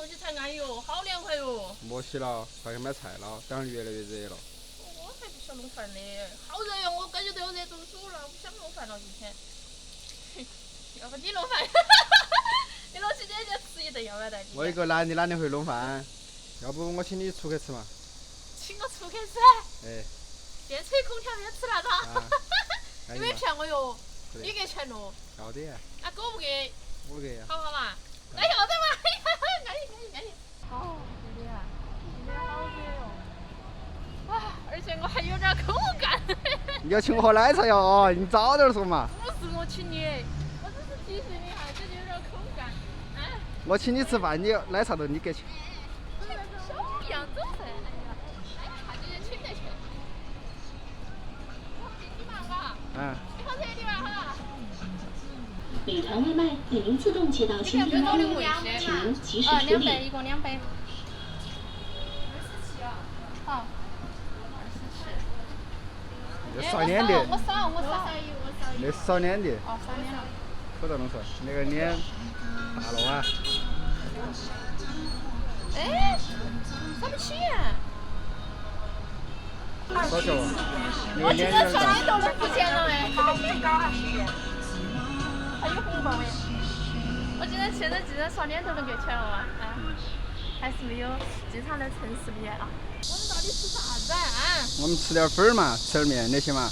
空气才安逸哦，好凉快哟。莫洗了，快去买菜了，等会儿越来越热了。我才不想弄饭呢，好热哟！我感觉都要热中暑了，不想弄饭了今天。要不你弄饭？你老起姐姐吃一顿要不要带？我一个男的哪里会弄饭？要不我请你出去吃嘛？请我出去吃？哎。边吹空调边吃那种？你没骗我哟！你给钱喽？要得。那狗不给？我给呀。好好嘛，那要得嘛！安逸。好，姐姐，今天好热哟。啊，而且我还有点口干。你要请我喝奶茶哟哦，你早点说嘛。不是我请你，我只是提醒你哈，姐姐有点口干。我请你吃饭，你奶茶都你给钱。小逼样走噻！哎呀，看姐姐请得起。你嘛嘎？你好热的嘛哈？美团外卖已经自动接到新订单，请及时处理。2杯，一共2杯。27啊。好。27。少脸的。我少。那少脸的。哦，少脸了。口罩弄出来，那个脸大了啊。哎，少不起呀。少笑啊。我今天少脸都能付钱了哎。还有红包哎！我现在既然刷脸都能给钱了啊！还是没有经常来城市里啊。我们到底吃啥子啊？我们吃点粉儿嘛，吃点面那些嘛。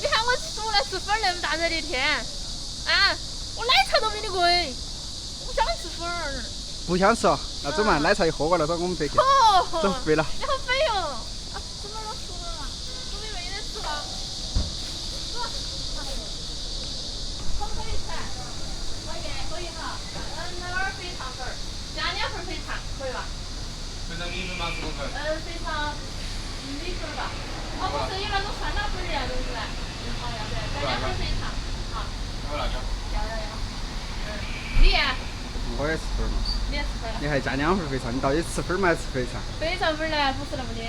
你看我中午来吃粉儿，那么大热的天，啊，我奶茶都比你贵，我不想吃粉儿。不想吃，那走嘛，奶茶一喝完了，到我们别去。走，废了。你好肥哟！出门了，准备没得吃了。可不可以吃？可以哈。那碗肥肠粉儿，加2份肥肠，可以吧？肥肠米粉吗？什么粉？肥肠米粉吧。哦，不是有那种酸辣粉的那种是吧？好，要不要？加2份肥肠。好。要辣椒？要。你？我也吃粉儿嘛。你也吃粉儿？你还加2份肥肠，你到底吃粉儿嘛还是吃肥肠？肥肠粉儿呢，不是那么的，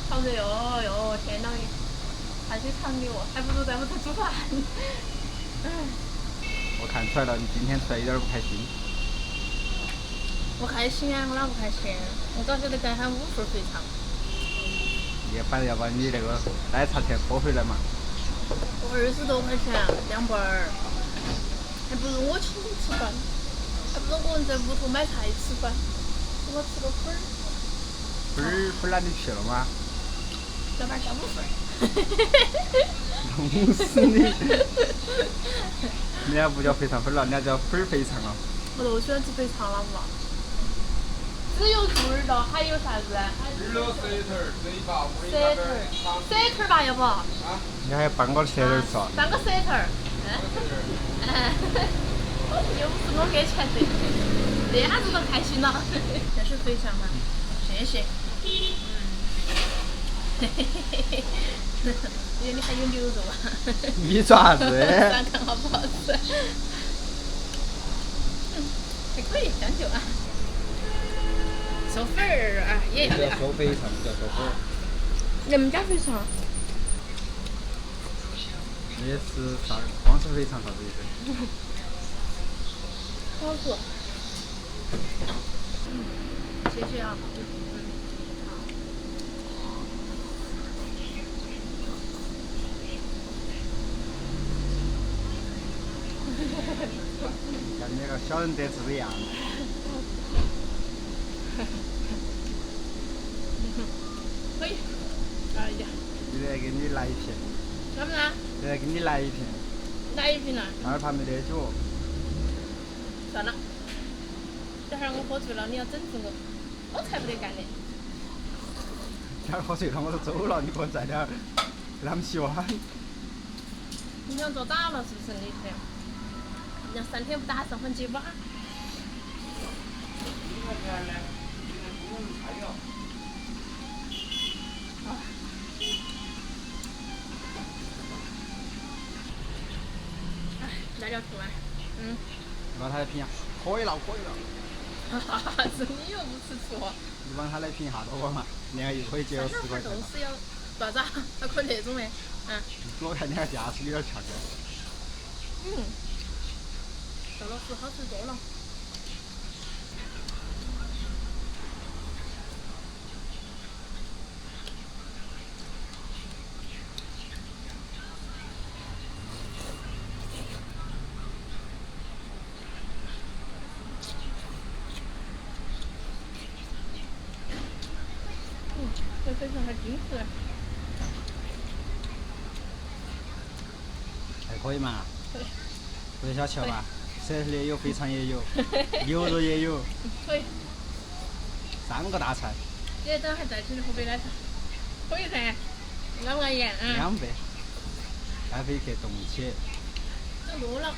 好热哟，天呐，汗水长流，还不如在屋头煮饭。我看出来了，你今天出来有点不开心。不开心啊，我哪不开心？我早晓得该喊5份肥肠。你反正要把你那个奶茶钱拖回来嘛。20多块钱2杯儿，还不如我请你吃饭，还不如我们在屋头买菜吃饭，我吃个粉儿。粉儿哪里去了吗？老板加5份儿。弄死你！人家不叫肥肠粉了，人家叫粉儿肥肠了。我都喜欢吃肥肠了嘛。只有猪耳朵，还有啥子？耳朵、舌头、嘴巴、尾舌头吧，要不？你还半个舌头吃啊？半个舌头。又不是我给钱的，这下子都开心了。这是肥肠嘛，谢谢。因为你还有牛肉啊。你爪子？看看好不好吃？还可以，将就啊。收粉儿啊，也要的啊。收肥肠，不叫收粉儿。你们家肥肠？也是啥？光是肥肠啥子意思？好吃。谢谢啊。像你那个小人得志的样子。可以。哎呀。你再给你来一瓶。怎么啦？再给你来一瓶。来一瓶啦。那儿怕没得酒。算了，等会儿我喝醉了，你要整治我，我才不得干的。等会儿喝醉了我都走了，你给我再点儿，给他们洗碗。你想做打了是不是？你这样，人家3天不打上很结巴。来点醋啊。让他来品下，可以了。啥子？你又不吃醋？你帮他来品一下多个嘛，人家又可以节约10块钱。都是要咋子？还可以那种的，我看你还价是有点差高。周老师好吃多了。非常的精致。还可以嘛，可以，不得小瞧吧。蛇也有，肥肠也有，牛肉也有，可以。 3个大菜。今天早上还再请的喝杯奶茶，可以噻，安不安逸啊？ 2杯，还可以去动起。整多了。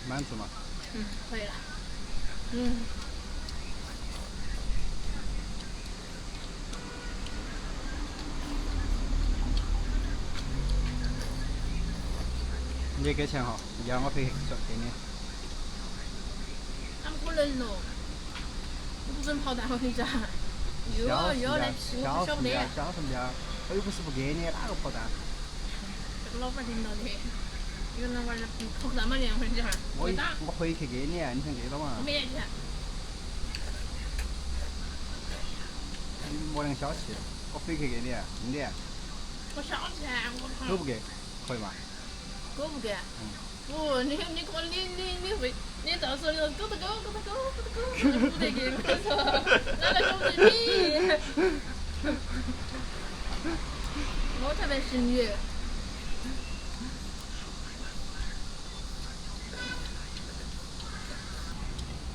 满足嘛。可以了。你给钱哈，要我赔给你。哪么可能咯？我不准跑单回家，又要来批我，晓不得。小声点儿，我又不是不给你，哪个跑单？这个老板领导的，这个老板跑那么2回家，我回去给你，你想给到嘛？我没钱。你莫两小气，我回去给你，真的。我小钱，我靠。给不给？可以嘛？给不给？不，你给我你会，你到时候你说狗，不得给我说，哪个狗得你？我才没行你。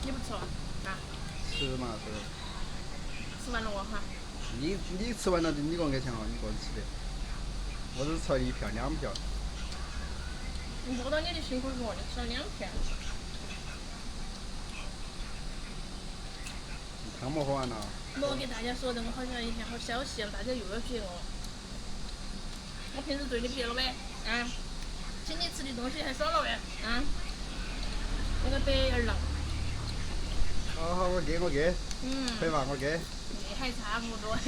你不吃了啊？吃嘛吃。吃完了我哈。你吃完了，你个人给钱哈，你个人吃的。我只吃了1票2票。摸到你的辛苦活，你吃了2片。汤没喝完了。莫给大家说的我好像一天好消息大家又要撇我。我平时对你撇了呗？啊？请你吃的东西还少了呗？啊？那个白眼狼。好，我给。可以吧？我给。你还差不多。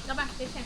老板给钱。